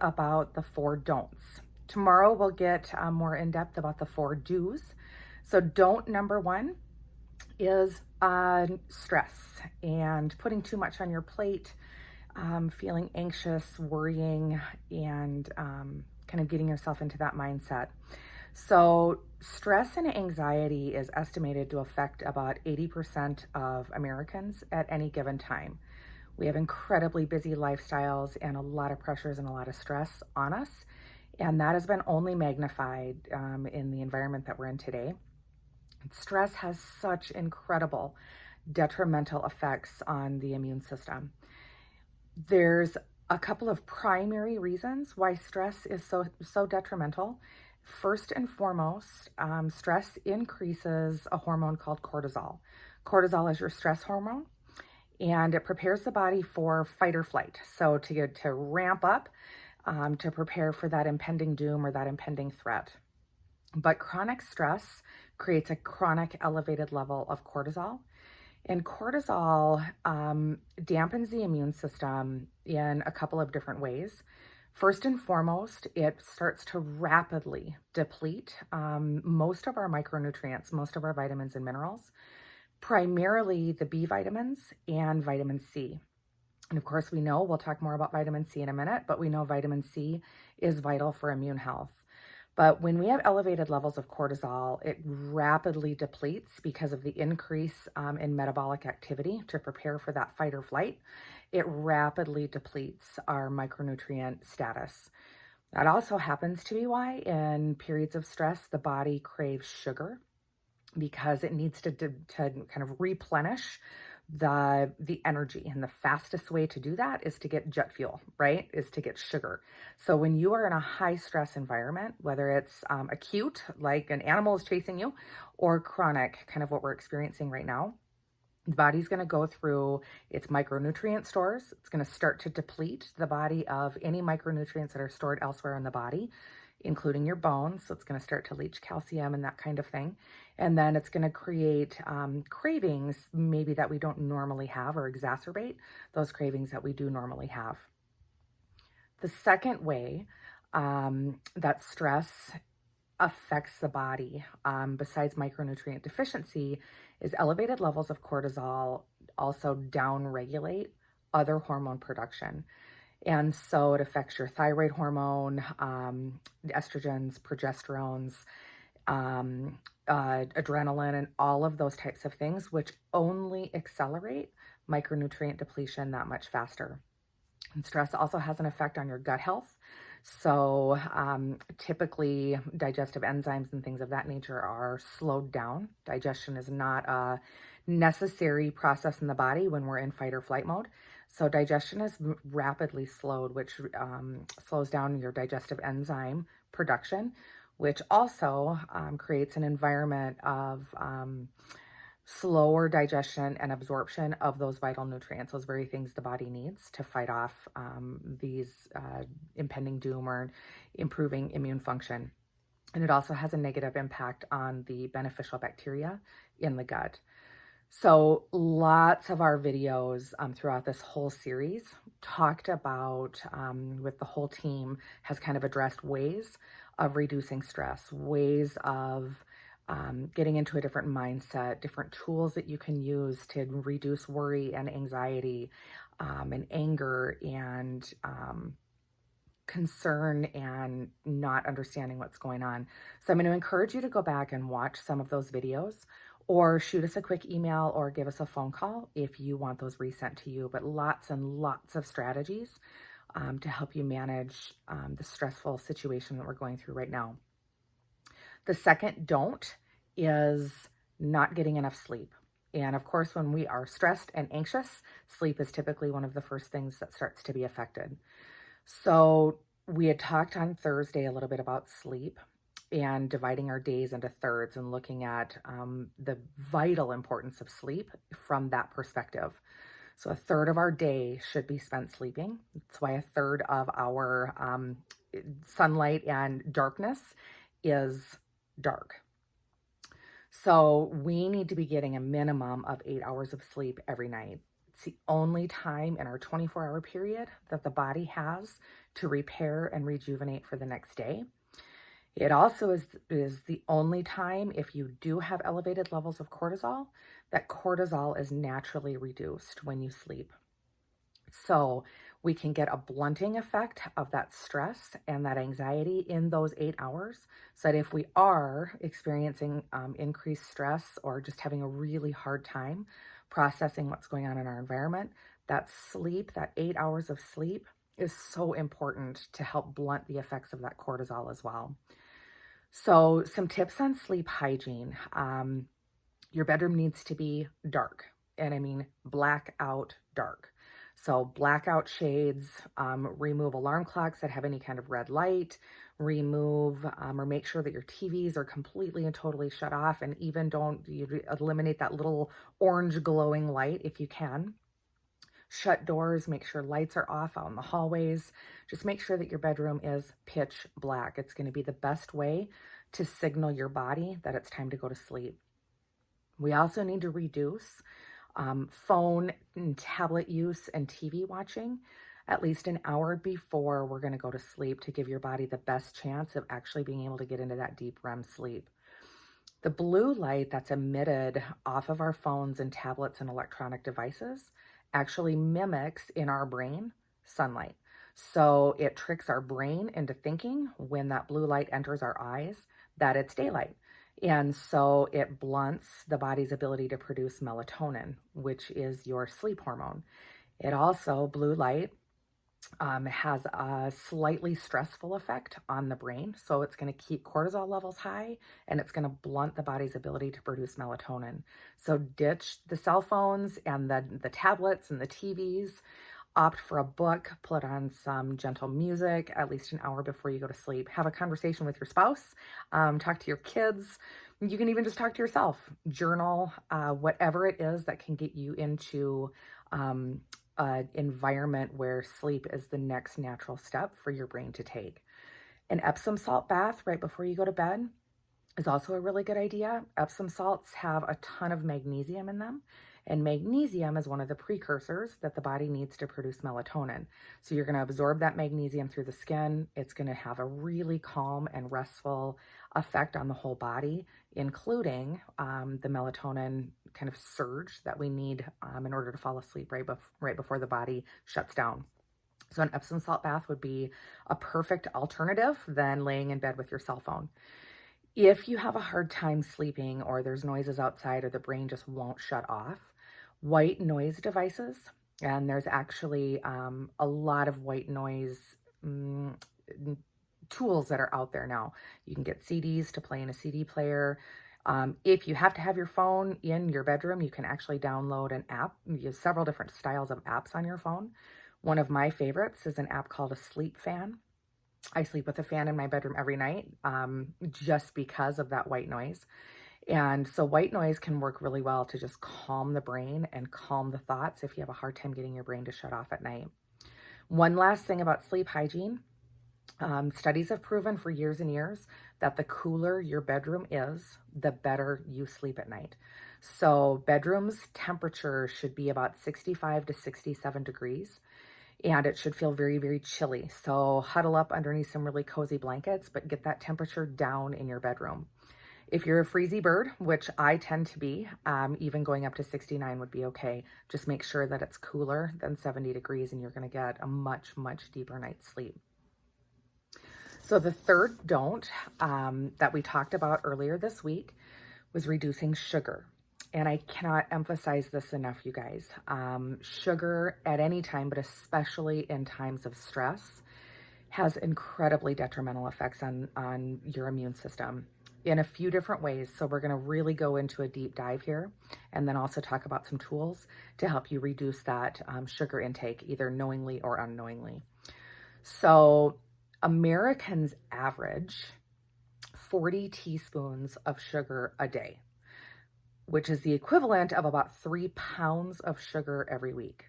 about the 4 don'ts. Tomorrow we'll get more in depth about the 4 do's. So don't number 1 is stress and putting too much on your plate, feeling anxious, worrying, and kind of getting yourself into that mindset. So stress and anxiety is estimated to affect about 80% of Americans at any given time. We have incredibly busy lifestyles and a lot of pressures and a lot of stress on us. And that has been only magnified in the environment that we're in today. Stress has such incredible detrimental effects on the immune system. There's a couple of primary reasons why stress is so detrimental. First and foremost, stress increases a hormone called cortisol. Cortisol is your stress hormone, and it prepares the body for fight or flight. So to ramp up, to prepare for that impending doom or that impending threat. But chronic stress creates a chronic elevated level of cortisol. And cortisol dampens the immune system in a couple of different ways. First and foremost, it starts to rapidly deplete most of our micronutrients, most of our vitamins and minerals, primarily the B vitamins and vitamin C. And of course, we know, we'll talk more about vitamin C in a minute, but we know vitamin C is vital for immune health. But when we have elevated levels of cortisol, it rapidly depletes because of the increase in metabolic activity to prepare for that fight or flight. It rapidly depletes our micronutrient status. That also happens to be why in periods of stress, the body craves sugar because it needs to kind of replenish the energy, and the fastest way to do that is to get jet fuel, right? Is to get sugar. So when you are in a high stress environment, whether it's acute, like an animal is chasing you, or chronic, kind of what we're experiencing right now, the body's going to go through its micronutrient stores. It's going to start to deplete the body of any micronutrients that are stored elsewhere in the body, including your bones. So it's going to start to leach calcium and that kind of thing. And then it's going to create cravings maybe that we don't normally have, or exacerbate those cravings that we do normally have. The second way that stress affects the body, besides micronutrient deficiency, is elevated levels of cortisol also downregulate other hormone production. And so it affects your thyroid hormone, estrogens, progesterones, adrenaline, and all of those types of things, which only accelerate micronutrient depletion that much faster. And stress also has an effect on your gut health. So typically digestive enzymes and things of that nature are slowed down. Digestion is not a necessary process in the body when we're in fight or flight mode. So digestion is rapidly slowed, which slows down your digestive enzyme production, which also creates an environment of slower digestion and absorption of those vital nutrients, those very things the body needs to fight off these impending doom or improving immune function. And it also has a negative impact on the beneficial bacteria in the gut. So lots of our videos throughout this whole series talked about, with the whole team, has kind of addressed ways of reducing stress, ways of getting into a different mindset, different tools that you can use to reduce worry and anxiety and anger and concern and not understanding what's going on. So I'm going to encourage you to go back and watch some of those videos, or shoot us a quick email or give us a phone call if you want those resent to you. But lots and lots of strategies to help you manage the stressful situation that we're going through right now. The second don't is not getting enough sleep. And of course, when we are stressed and anxious, sleep is typically one of the first things that starts to be affected. So we had talked on Thursday a little bit about sleep and dividing our days into thirds and looking at the vital importance of sleep from that perspective. So a third of our day should be spent sleeping. That's why a third of our sunlight and darkness is dark. So we need to be getting a minimum of 8 hours of sleep every night. It's the only time in our 24-hour period that the body has to repair and rejuvenate for the next day. It also is the only time, if you do have elevated levels of cortisol, that cortisol is naturally reduced when you sleep. So we can get a blunting effect of that stress and that anxiety in those 8 hours. So that if we are experiencing increased stress or just having a really hard time processing what's going on in our environment, that sleep, that 8 hours of sleep, is so important to help blunt the effects of that cortisol as well. So, some tips on sleep hygiene. Your bedroom needs to be dark, and I mean blackout dark. So, blackout shades, remove alarm clocks that have any kind of red light, remove or make sure that your TVs are completely and totally shut off, and even eliminate that little orange glowing light if you can. Shut doors, make sure lights are off out in the hallways. Just make sure that your bedroom is pitch black. It's going to be the best way to signal your body that it's time to go to sleep. We also need to reduce phone and tablet use and TV watching at least an hour before we're going to go to sleep to give your body the best chance of actually being able to get into that deep REM sleep. The blue light that's emitted off of our phones and tablets and electronic devices actually mimics in our brain sunlight. So it tricks our brain into thinking when that blue light enters our eyes that it's daylight. And so it blunts the body's ability to produce melatonin, which is your sleep hormone. It also, blue light, has a slightly stressful effect on the brain. So it's going to keep cortisol levels high and it's going to blunt the body's ability to produce melatonin. So ditch the cell phones and the tablets and the TVs. Opt for a book, put on some gentle music at least an hour before you go to sleep. Have a conversation with your spouse, talk to your kids. You can even just talk to yourself, journal, whatever it is that can get you into an environment where sleep is the next natural step for your brain to take. An Epsom salt bath right before you go to bed is also a really good idea. Epsom salts have a ton of magnesium in them, and magnesium is one of the precursors that the body needs to produce melatonin. So you're going to absorb that magnesium through the skin. It's going to have a really calm and restful effect on the whole body, including the melatonin kind of surge that we need in order to fall asleep right before the body shuts down. So an Epsom salt bath would be a perfect alternative than laying in bed with your cell phone. If you have a hard time sleeping or there's noises outside or the brain just won't shut off, white noise devices, and there's actually a lot of white noise tools that are out there now. You can get CDs to play in a CD player. If you have to have your phone in your bedroom, you can actually download an app. You have several different styles of apps on your phone. One of my favorites is an app called a Sleep Fan. I sleep with a fan in my bedroom every night just because of that white noise. And so white noise can work really well to just calm the brain and calm the thoughts if you have a hard time getting your brain to shut off at night. One last thing about sleep hygiene. Studies have proven for years and years that the cooler your bedroom is, the better you sleep at night. So bedroom's temperature should be about 65 to 67 degrees. And it should feel very, very chilly. So huddle up underneath some really cozy blankets, but get that temperature down in your bedroom. If you're a freezy bird, which I tend to be, even going up to 69 would be okay. Just make sure that it's cooler than 70 degrees and you're going to get a much, much deeper night's sleep. So the third don't that we talked about earlier this week was reducing sugar. And I cannot emphasize this enough, you guys. Sugar at any time, but especially in times of stress, has incredibly detrimental effects on your immune system in a few different ways. So we're going to really go into a deep dive here and then also talk about some tools to help you reduce that sugar intake, either knowingly or unknowingly. So Americans average 40 teaspoons of sugar a day, which is the equivalent of about 3 pounds of sugar every week.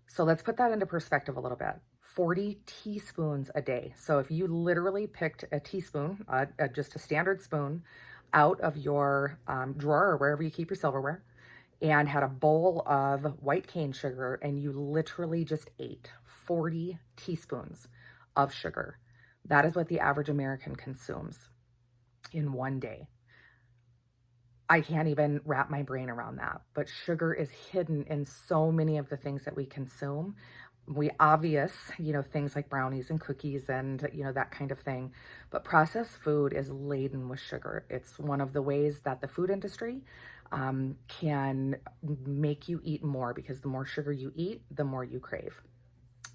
So let's put that into perspective a little bit. 40 teaspoons a day. So if you literally picked a teaspoon, just a standard spoon, out of your drawer or wherever you keep your silverware, and had a bowl of white cane sugar, and you literally just ate 40 teaspoons of sugar. That is what the average American consumes in one day. I can't even wrap my brain around that, but sugar is hidden in so many of the things that we consume. We obvious, things like brownies and cookies and, that kind of thing. But processed food is laden with sugar. It's one of the ways that the food industry can make you eat more, because the more sugar you eat, the more you crave.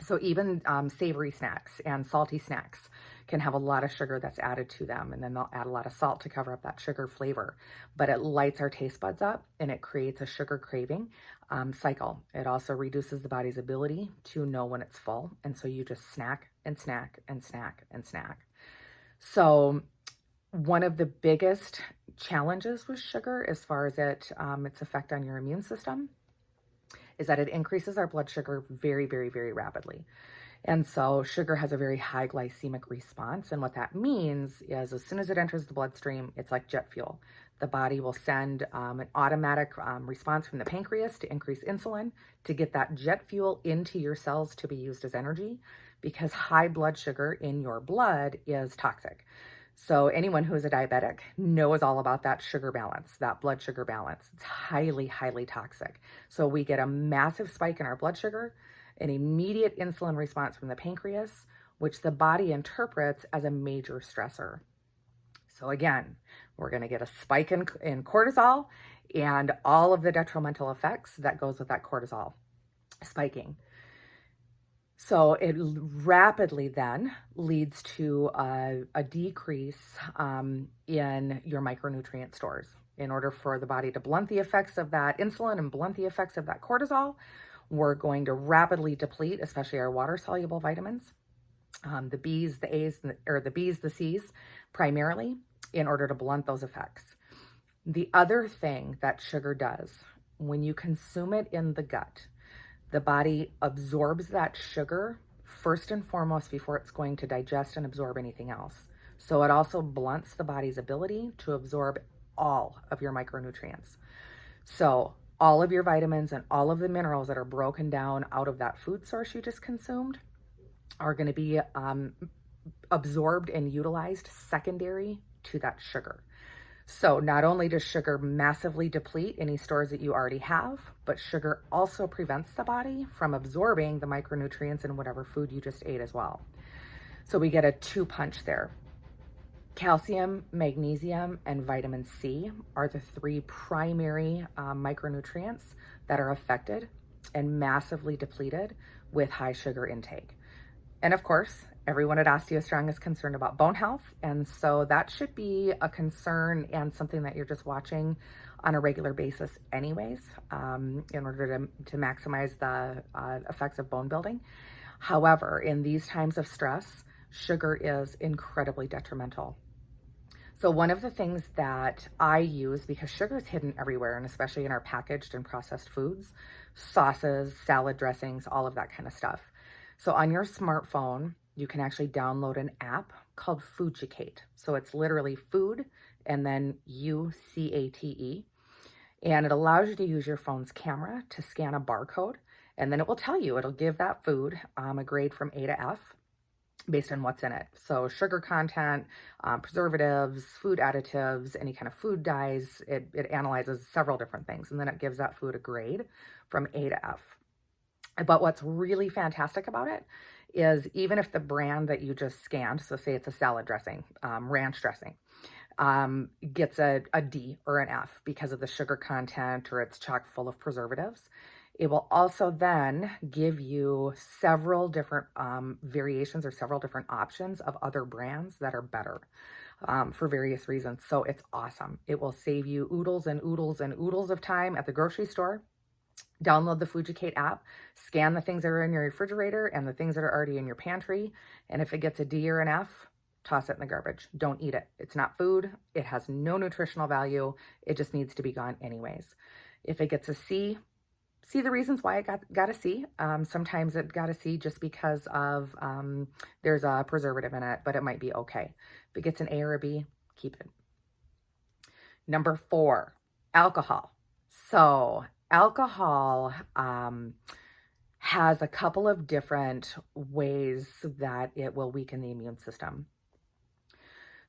So even savory snacks and salty snacks can have a lot of sugar that's added to them, and then they'll add a lot of salt to cover up that sugar flavor. But it lights our taste buds up, and it creates a sugar craving cycle. It also reduces the body's ability to know when it's full, and so you just snack and snack and snack and snack. So one of the biggest challenges with sugar, as far as its effect on your immune system, is that it increases our blood sugar very, very, very rapidly. And so sugar has a very high glycemic response. And what that means is, as soon as it enters the bloodstream, it's like jet fuel. The body will send an automatic response from the pancreas to increase insulin to get that jet fuel into your cells to be used as energy, because high blood sugar in your blood is toxic. So anyone who is a diabetic knows all about that sugar balance, that blood sugar balance. It's highly, highly toxic. So we get a massive spike in our blood sugar, an immediate insulin response from the pancreas, which the body interprets as a major stressor. So again, we're going to get a spike in cortisol and all of the detrimental effects that goes with that cortisol spiking. So it rapidly then leads to a decrease in your micronutrient stores. In order for the body to blunt the effects of that insulin and blunt the effects of that cortisol, we're going to rapidly deplete, especially our water-soluble vitamins, the B's, the A's, or the B's, the C's, primarily, in order to blunt those effects. The other thing that sugar does, when you consume it in the gut, the body absorbs that sugar first and foremost before it's going to digest and absorb anything else. So it also blunts the body's ability to absorb all of your micronutrients. So all of your vitamins and all of the minerals that are broken down out of that food source you just consumed are going to be absorbed and utilized secondary to that sugar. So not only does sugar massively deplete any stores that you already have, but sugar also prevents the body from absorbing the micronutrients in whatever food you just ate as well. So we get a 2-punch there. Calcium, magnesium, and vitamin C are the 3 primary micronutrients that are affected and massively depleted with high sugar intake. And of course, everyone at OsteoStrong is concerned about bone health. And so that should be a concern and something that you're just watching on a regular basis anyways, in order to maximize the effects of bone building. However, in these times of stress, sugar is incredibly detrimental. So one of the things that I use, because sugar is hidden everywhere, and especially in our packaged and processed foods, sauces, salad dressings, all of that kind of stuff. So on your smartphone, you can actually download an app called Fujicate. So it's literally food and then UCATE. And it allows you to use your phone's camera to scan a barcode. And then it will tell you, it'll give that food a grade from A to F based on what's in it. So sugar content, preservatives, food additives, any kind of food dyes. It analyzes several different things. And then it gives that food a grade from A to F. But what's really fantastic about it is, even if the brand that you just scanned, so say it's a salad dressing, ranch dressing, gets a D or an F because of the sugar content or it's chock full of preservatives, it will also then give you several different variations or several different options of other brands that are better for various reasons. So it's awesome. It will save you oodles and oodles and oodles of time at the grocery store. Download the Fujicate app, scan the things that are in your refrigerator and the things that are already in your pantry. And if it gets a D or an F, toss it in the garbage. Don't eat it. It's not food. It has no nutritional value. It just needs to be gone anyways. If it gets a C, see the reasons why it got a C. Sometimes it got a C just because of there's a preservative in it, but it might be okay. If it gets an A or a B, keep it. Number 4, alcohol. So alcohol has a couple of different ways that it will weaken the immune system.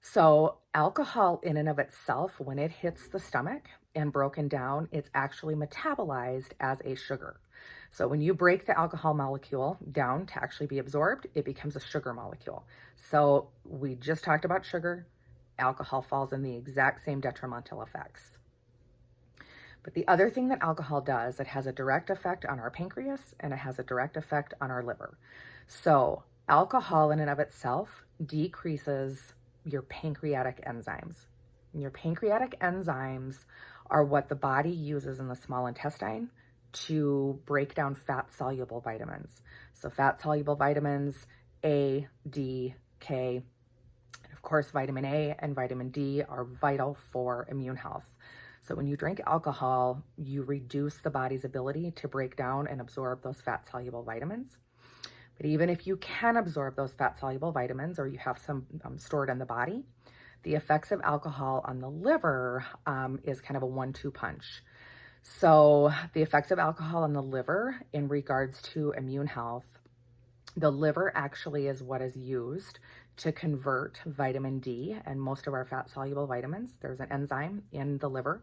So, alcohol in and of itself, when it hits the stomach and broken down, it's actually metabolized as a sugar. So, when you break the alcohol molecule down to actually be absorbed, it becomes a sugar molecule. So, we just talked about sugar. Alcohol falls in the exact same detrimental effects. But the other thing that alcohol does, it has a direct effect on our pancreas and it has a direct effect on our liver. So, alcohol in and of itself decreases your pancreatic enzymes. And your pancreatic enzymes are what the body uses in the small intestine to break down fat-soluble vitamins. So fat-soluble vitamins A, D, K, and of course vitamin A and vitamin D are vital for immune health. So when you drink alcohol, you reduce the body's ability to break down and absorb those fat-soluble vitamins. But even if you can absorb those fat-soluble vitamins or you have some stored in the body, the effects of alcohol on the liver is kind of a 1-2 punch. So the effects of alcohol on the liver in regards to immune health, the liver actually is what is used to convert vitamin D and most of our fat-soluble vitamins. There's an enzyme in the liver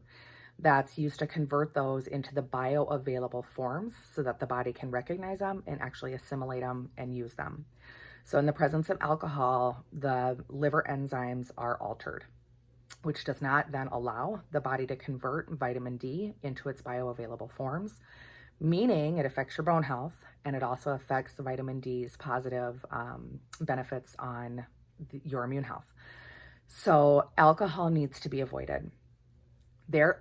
that's used to convert those into the bioavailable forms so that the body can recognize them and actually assimilate them and use them. So in the presence of alcohol, the liver enzymes are altered, which does not then allow the body to convert vitamin D into its bioavailable forms, meaning it affects your bone health and it also affects vitamin D's positive benefits on your immune health. So alcohol needs to be avoided. There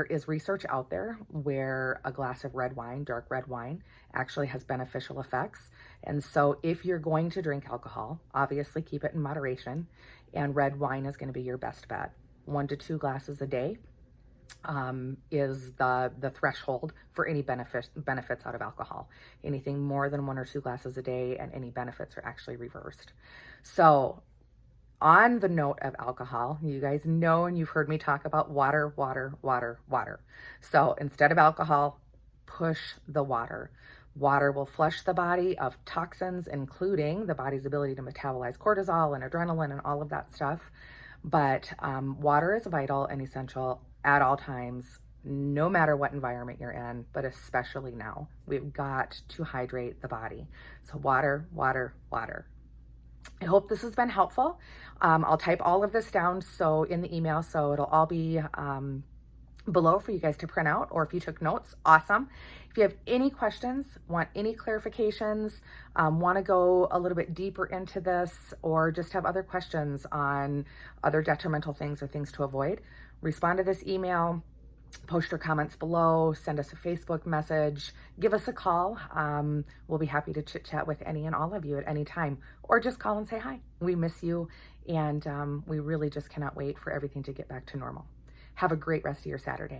is research out there where a glass of red wine, dark red wine, actually has beneficial effects. And so if you're going to drink alcohol, obviously keep it in moderation, and red wine is going to be your best bet. 1 to 2 glasses a day is the threshold for any benefits out of alcohol. Anything more than 1 or 2 glasses a day and any benefits are actually reversed. So on the note of alcohol, you guys know and you've heard me talk about water, water, water, water. So instead of alcohol, push the water. Water will flush the body of toxins, including the body's ability to metabolize cortisol and adrenaline and all of that stuff. But water is vital and essential at all times, no matter what environment you're in, but especially now. We've got to hydrate the body. So water, water, water. I hope this has been helpful. I'll type all of this down so in the email, so it'll all be below for you guys to print out, or if you took notes, awesome. If you have any questions, want any clarifications, want to go a little bit deeper into this, or just have other questions on other detrimental things or things to avoid, respond to this email, post your comments below, send us a Facebook message, give us a call. We'll be happy to chit chat with any and all of you at any time, or just call and say hi. We miss you, and we really just cannot wait for everything to get back to normal. Have a great rest of your Saturday.